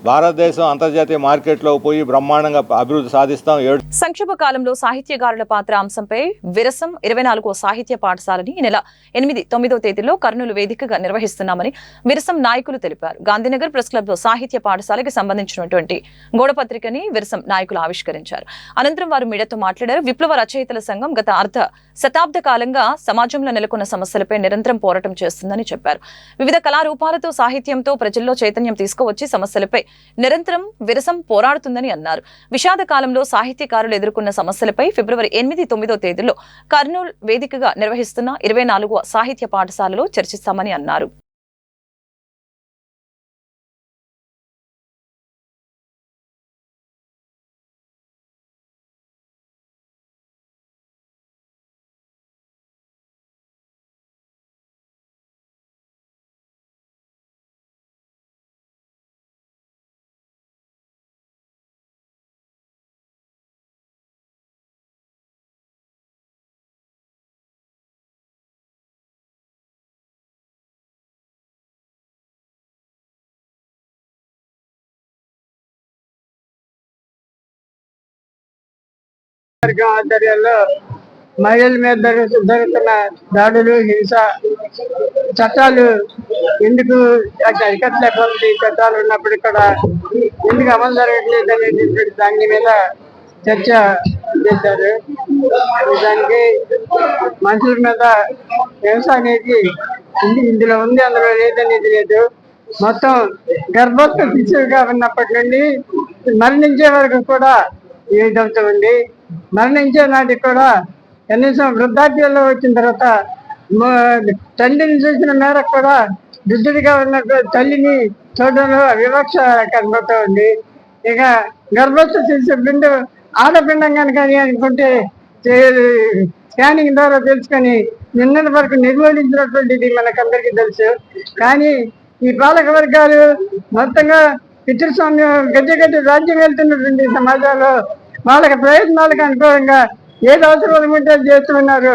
భారతదేశం అంతర్జాతీయ మార్కెట్లో పోయి బ్రహ్మాండంగా అభివృద్ధి సాధిస్తాం. సంక్షోభ కాలంలో సాహిత్యకారుల పాత్ర అంశంపై విరసం 24వ సాహిత్య పాఠశాలని ఈ నెల 8, 9వ తేదీలో కర్నూలు వేదికగా నిర్వహిస్తున్నామని విరసం నాయకులు తెలిపారు. గాంధీనగర్ ప్రెస్ క్లబ్ లో సాహిత్య పాఠశాలకి సంబంధించినటువంటి గోడపత్రికని విరసం నాయకులు ఆవిష్కరించారు. అనంతరం వారు మీడియాతో మాట్లాడారు. విప్లవ రచయితల సంఘం గత అర్ధ శతాబ్ద కాలంగా సమాజంలో నెలకొన్న సమస్యలపై నిరంతరం పోరాటం చేస్తుందని చెప్పారు. వివిధ కళారూపాలతో సాహిత్యంతో ప్రజల్లో చైతన్యం తీసుకువచ్చి సమస్యలపై నిరంతరం విరసం పోరాడుతుందని అన్నారు. విషాద కాలంలో సాహిత్యకారులు ఎదుర్కొన్న సమస్యలపై ఫిబ్రవరి 8, 9వ తేదీలో కర్నూలు వేదికగా నిర్వహిస్తున్న 24వ సాహిత్య పాఠశాలలో చర్చిస్తామని అన్నారు. ఆధ్వర్యంలో మహిళల మీద జరుగుతున్న దాడులు, హింస చట్టాలు ఎందుకు అరికట్టలేకపోతుంది, చట్టాలు ఉన్నప్పుడు కూడా ఎందుకు అమలు జరగట్లేదు అనేటువంటి దాని మీద చర్చ చేశారు. దానికి మనుషుల మీద హింస అనేది ఇందులో ఉంది, అందులో లేదనేది లేదు. మొత్తం గర్భస్థ శిశువుగా ఉన్నప్పటి నుండి మరణించే వరకు కూడా ఏదవుతుంది. మరణించే నాటికి కూడా కనీసం వృద్ధాప్యంలో వచ్చిన తర్వాత తల్లిని చూసిన మేరకు కూడా వృద్ధుడిగా ఉన్న తల్లిని చూడడంలో వివక్ష కనబడుతూ ఉంది. ఇక గర్భస్థ శిశు బిందు ఆడపిండం కనుక అనుకుంటే స్కానింగ్ ద్వారా తెలుసుకొని నిన్నటి వరకు నిర్మూలించినటువంటిది మనకందరికీ తెలుసు. కానీ ఈ పాలక వర్గాలు మొత్తంగా పితృస్వామ్యం గడ్డ రాజ్యం వెళ్తున్నటువంటి సమాజంలో వాళ్ళకి ప్రయత్నాలకు అనుకూలంగా ఏది అవసరం ఉంటే చేస్తున్నారు.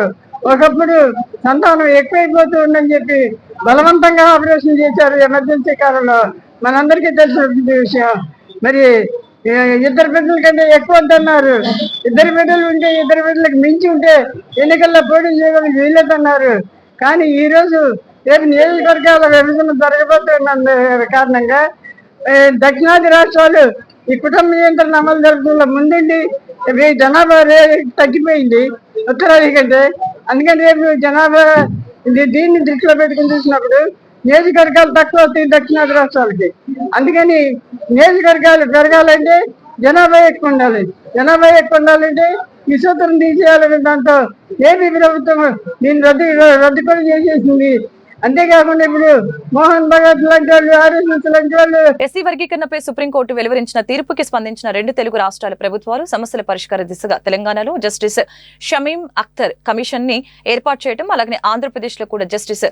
ఒకప్పుడు సంతానం ఎక్కువైపోతూ ఉందని చెప్పి బలవంతంగా ఆపరేషన్ చేశారు ఎమర్జెన్సీ కాలంలో. మనందరికీ తెలిసినటువంటి విషయం. మరి 2 బిడ్డల కంటే ఎక్కువ అంటున్నారు. 2 బిడ్డలు ఉంటే 2 బిడ్డలకు మించి ఉంటే ఎన్నికల్లో పోటీ చేయడానికి వీల్లేదన్నారు. కానీ ఈ రోజు రేపు నియోజకవర్గాల విభజన జరగబోతున్న కారణంగా దక్షిణాది రాష్ట్రాలు ఈ కుటుంబ నియంత్రణ అమలు జరగడంలో ముందుండి జనాభా తగ్గిపోయింది ఉత్తరాది కంటే. అందుకని రేపు జనాభా దీన్ని దృష్టిలో పెట్టుకుని చూసినప్పుడు నియోజకవర్గాలు తక్కువ వస్తాయి దక్షిణాది రాష్ట్రాలకి. అందుకని నియోజకవర్గాలు పెరగాలంటే జనాభా ఎక్కువ ఉండాలి. జనాభా ఎక్కువ ఉండాలంటే ఈ సూత్రం తీసేయాలనే దాంతో ఏపీ ప్రభుత్వం దీన్ని రద్దు కూడా చేసేసింది. అంతేకాకుండా ఇప్పుడు మోహన్ భగత్ లాంటి వాళ్ళు, ఆర్ఎస్ఎస్ లాంటి వాళ్ళు ఎస్సీ వర్గీకరణపై సుప్రీంకోర్టు వెలువరించిన తీర్పుకి స్పందించిన 2 తెలుగు రాష్ట్రాల ప్రభుత్వాలు సమస్యల పరిష్కార దిశగా తెలంగాణలో జస్టిస్ షమీం అఖ్తర్ కమిషన్ ని ఏర్పాటు చేయడం, అలాగే ఆంధ్రప్రదేశ్ లో కూడా జస్టిస్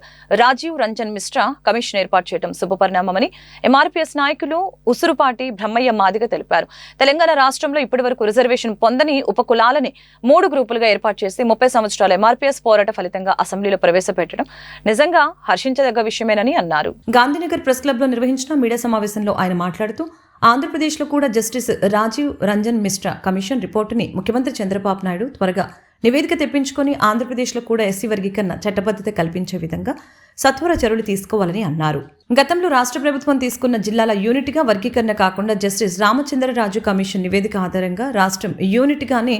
రాజీవ్ రంజన్ మిశ్రా కమిషన్ ఏర్పాటు చేయడం శుభపరిణామమని ఎంఆర్పీఎస్ నాయకులు ఉసురుపాటి బ్రహ్మయ్య మాదిగ తెలిపారు. తెలంగాణ రాష్ట్రంలో ఇప్పటి వరకు రిజర్వేషన్ పొందని ఉపకులాలని 3 గ్రూపులుగా ఏర్పాటు చేసి 30 సంవత్సరాల ఎంఆర్పీఎస్ పోరాట ఫలితంగా అసెంబ్లీలో ప్రవేశపెట్టడం నిజంగా హర్షించదగ్గ విషయమేనని అన్నారు. గాంధీనగర్ ప్రెస్ క్లబ్ లో నిర్వహించిన మీడియా సమావేశంలో ఆయన మాట్లాడుతూ ఆంధ్రప్రదేశ్లో కూడా జస్టిస్ రాజీవ్ రంజన్ మిశ్రా కమిషన్ రిపోర్టుని ముఖ్యమంత్రి చంద్రబాబు నాయుడు త్వరగా నివేదిక తెప్పించుకొని ఆంధ్రప్రదేశ్లో కూడా ఎస్సీ వర్గీకరణ చట్టబద్ధత కల్పించే విధంగా సత్వర చర్యలు తీసుకోవాలని అన్నారు. గతంలో రాష్ట్ర ప్రభుత్వం తీసుకున్న జిల్లాల యూనిట్గా వర్గీకరణ కాకుండా జస్టిస్ రామచంద్రరాజు కమిషన్ నివేదిక ఆధారంగా రాష్ట్రం యూనిట్గానే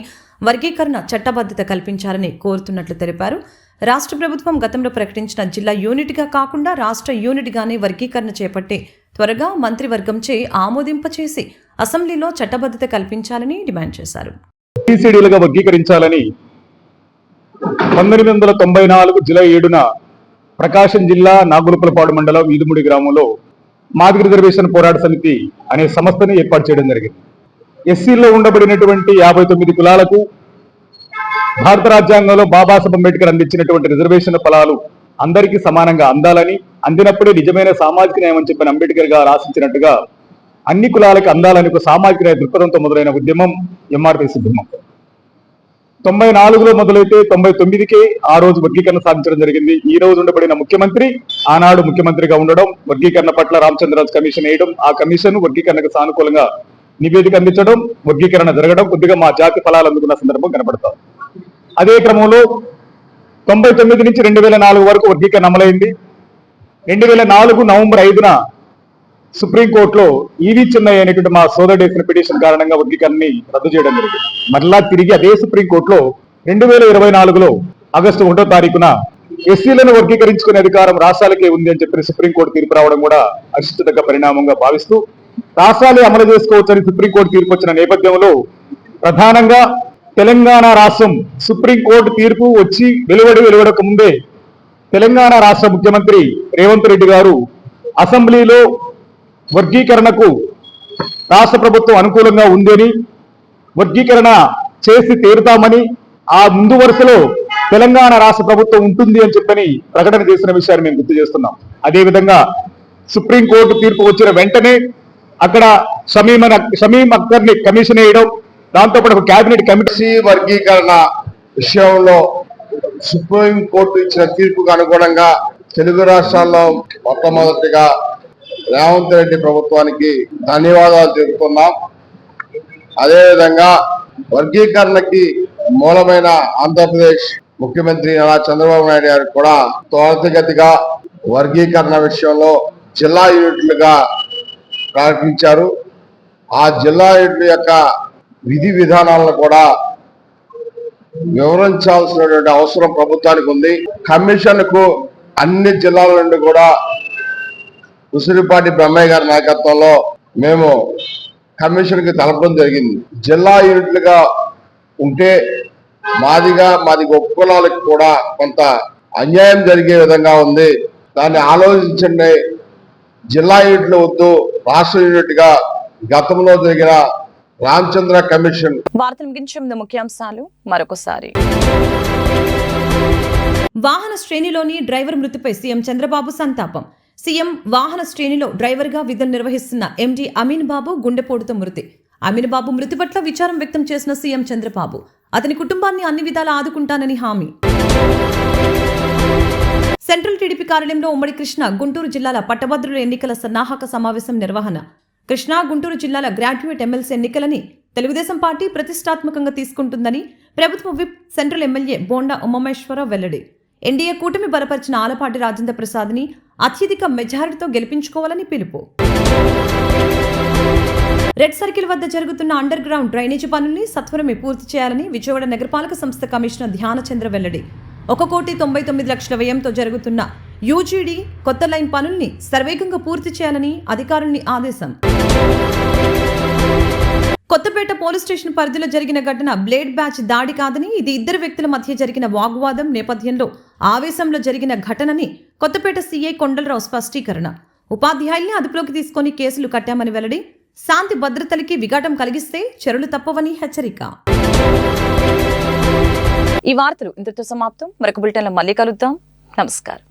వర్గీకరణ చట్టబద్ధత కల్పించాలని కోరుతున్నట్లు తెలిపారు. రాష్ట్ర ప్రభుత్వం గతంలో ప్రకటించిన జిల్లా యూనిట్గా కాకుండా రాష్ట్ర యూనిట్గానే వర్గీకరణ చేపట్టే త్వరగా మంత్రివర్గంచే ఆమోదింపచేసి అసెంబ్లీలో చట్టబద్ధత కల్పించాలని డిమాండ్ చేశారు. టీసీడీలుగా వర్గీకరించాలని 1994 జూలై 7న ప్రకాశం జిల్లా నాగులుపలపాడు మండలం ఈదుముడి గ్రామంలో మాదిగ రిజర్వేషన్ పోరాట సమితి అనే సంస్థని ఏర్పాటు చేయడం జరిగింది. ఎస్సీలో ఉండబడినటువంటి 59 కులాలకు భారత రాజ్యాంగంలో బాబాసాహెబ్ అంబేద్కర్ అందించినటువంటి రిజర్వేషన్ ఫలాలు అందరికీ సమానంగా అందాలని, అందినప్పుడే నిజమైన సామాజిక న్యాయం అని చెప్పిన అంబేద్కర్ గారు ఆశించినట్టుగా అన్ని కులాలకు అందాలని ఒక సామాజిక న్యాయ దృక్పథంతో మొదలైన ఉద్యమం ఎంఆర్పీఎస్ ఉద్యమం. 94లో మొదలైతే 99కే ఆ రోజు వర్గీకరణ సాధించడం జరిగింది. ఈ రోజు ఉండబడిన ముఖ్యమంత్రి ఆనాడు ముఖ్యమంత్రిగా ఉండడం, వర్గీకరణ పట్ల రామచంద్రరాజు కమిషన్ వేయడం, ఆ కమిషన్ వర్గీకరణకు సానుకూలంగా నివేదిక అందించడం, వర్గీకరణ జరగడం కొద్దిగా మా జాతి ఫలాలు అందుకున్న సందర్భం కనబడతాం. అదే క్రమంలో 99 నుంచి 2004 వరకు వర్గీకరణ అమలైంది. 2004 నవంబర్ 5న సుప్రీంకోర్టులో ఈవీ చిన్నయ్య అనేటువంటి మా సోదరుడు వేసిన పిటిషన్ కారణంగా వర్గీకరణని రద్దు చేయడం జరిగింది. మరలా తిరిగి అదే సుప్రీంకోర్టులో 2024లో ఆగస్టు 1వ తారీఖున ఎస్సీలను వర్గీకరించుకునే అధికారం రాష్ట్రాలకే ఉంది అని చెప్పి సుప్రీంకోర్టు తీర్పు రావడం కూడా హర్షించదగ్గ పరిణామంగా భావిస్తూ రాష్ట్రాలే అమలు చేసుకోవచ్చని సుప్రీంకోర్టు తీర్పు వచ్చిన నేపథ్యంలో ప్రధానంగా తెలంగాణ రాష్ట్రం సుప్రీంకోర్టు తీర్పు వచ్చి వెలువడక ముందే తెలంగాణ రాష్ట్ర ముఖ్యమంత్రి రేవంత్ రెడ్డి గారు అసెంబ్లీలో వర్గీకరణకు రాష్ట్ర ప్రభుత్వం అనుకూలంగా ఉందని, వర్గీకరణ చేసి తీరుతామని, ఆ ముందు వరుసలో తెలంగాణ రాష్ట్ర ప్రభుత్వం ఉంటుంది అని చెప్పని ప్రకటన చేసిన విషయాన్ని మేము గుర్తు చేస్తున్నాం. అదేవిధంగా సుప్రీంకోర్టు తీర్పు వచ్చిన వెంటనే అక్కడ షమీం అఖ్తర్ని కమిషన్ వేయడం, దాంతోపాటు ఒక కేబినెట్ కమిటీ వర్గీకరణ విషయంలో సుప్రీంకోర్టు ఇచ్చిన తీర్పుకు అనుగుణంగా తెలుగు రాష్ట్రాల్లో మొట్టమొదటిగా రేవంత్ రెడ్డి ప్రభుత్వానికి ధన్యవాదాలు తెలుపుతున్నాం. అదేవిధంగా వర్గీకరణకి మూలమైన ఆంధ్రప్రదేశ్ ముఖ్యమంత్రి నారా చంద్రబాబు నాయుడు గారు కూడా త్వరితగతిగా వర్గీకరణ విషయంలో జిల్లా యూనిట్లుగా ప్రకటించారు. ఆ జిల్లా యూనిట్ల యొక్క విధి విధానాలను కూడా వివరించాల్సినటువంటి అవసరం ప్రభుత్వానికి ఉంది. కమిషన్ కు అన్ని జిల్లాల నుండి కూడా ఉసిరిపాటి బ్రహ్మయ్య గారి నాయకత్వంలో మేము కమిషన్ కి తెలపడం జరిగింది. జిల్లా యూనిట్లుగా ఉంటే మాది ఉపకులాలకు కూడా కొంత అన్యాయం జరిగే విధంగా ఉంది. దాన్ని ఆలోచించండి. జిల్లా యూనిట్లు వద్దు, రాష్ట్ర యూనిట్ గా గతంలో జరిగిన రామచంద్ర కమిషన్. వార్తలు ముగించే ముందు ముఖ్యాంశాలు మరొకసారి. వాహన శ్రేణిలోని డ్రైవర్ మృతిపై సీఎం చంద్రబాబు సంతాపం. సీఎం వాహన శ్రేణిలో డ్రైవర్గా విధులు నిర్వహిస్తున్న ఎండీ అమీన్ బాబు గుండెపోటుతో మృతి. అమీన్ బాబు మృతి పట్ల విచారం వ్యక్తం చేసిన సీఎం చంద్రబాబు అతని కుటుంబాన్ని అన్ని విధాలా ఆదుకుంటానని హామీ. సెంట్రల్ టీడీపీ కార్యాలయంలో ఉమ్మడి కృష్ణా గుంటూరు జిల్లాల పట్టభద్రుల ఎన్నికల సన్నాహక సమావేశం నిర్వహణ. కృష్ణా గుంటూరు జిల్లాల గ్రాడ్యుయేట్ ఎమ్మెల్సీ ఎన్నికలని తెలుగుదేశం పార్టీ ప్రతిష్టాత్మకంగా తీసుకుంటుందని ప్రభుత్వ whip central MLA bonda Umameswara Rao వెల్లడి. ఎన్డీఏ కూటమి బలపరిచిన ఆలపాటి రాజేంద్ర ప్రసాద్ని అత్యధిక మెజారిటీతో గెలిపించుకోవాలని పిలుపు. రెడ్ సర్కిల్ వద్ద జరుగుతున్న అండర్ గ్రౌండ్ డ్రైనేజీ పనుల్ని సత్వరమే పూర్తి చేయాలని విజయవాడ నగరపాలక సంస్థ కమిషనర్ ధ్యానచంద్ర వెల్లడి. 1,99,00,000 వ్యయంతో జరుగుతున్న యూజీడీ కొత్త లైన్ పనుల్ని సర్వేగంగా పూర్తి చేయాలని అధికారుల్ని ఆదేశం. కొత్తపేట పోలీస్ స్టేషన్ పరిధిలో జరిగిన ఘటన బ్లేడ్ బ్యాచ్ దాడి కాదని ఇది ఇద్దరు వ్యక్తుల మధ్య జరిగిన వాగ్వాదం నేపథ్యంలో ఆవేశంలో జరిగిన ఘటనని కొత్తపేట సీఐ కొండలరావు స్పష్టీకరణ. ఉపాధ్యాయుల్ని అదుపులోకి తీసుకొని కేసులు కట్టామని వెల్లడి. శాంతి భద్రతలకి విఘాటం కలిగిస్తే చర్యలు తప్పవని హెచ్చరిక. ఈ వార్తలు ఇంతటితో సమాప్తం. మరొక బులెటిన్లో మళ్ళీ కలుద్దాం. నమస్కారం.